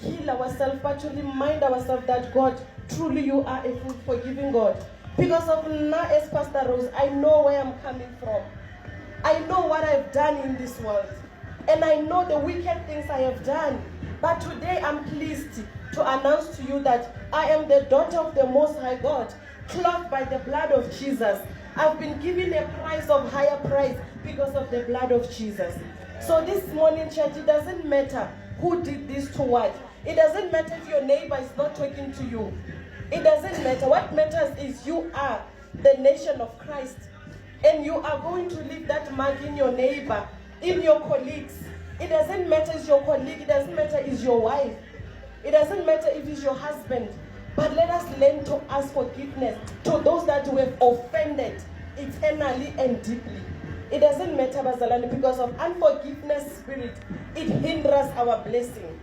kill ourselves, but to remind ourselves that God, truly you are a forgiving God. Because of now, as Pastor Rose, I know where I'm coming from. I know what I've done in this world. And I know the wicked things I have done. But today I'm pleased to announce to you that I am the daughter of the Most High God, clothed by the blood of Jesus. I've been given a price of higher price because of the blood of Jesus. So this morning, church, it doesn't matter who did this to what. It doesn't matter if your neighbor is not talking to you. It doesn't matter. What matters is you are the nation of Christ. And you are going to leave that mark in your neighbor, in your colleagues. It doesn't matter if it's your colleague. It doesn't matter if it's your wife. It doesn't matter if it's your husband. But let us learn to ask forgiveness to those that we have offended eternally and deeply. It doesn't matter, Bazalani, because of unforgiveness spirit. It hinders our blessing.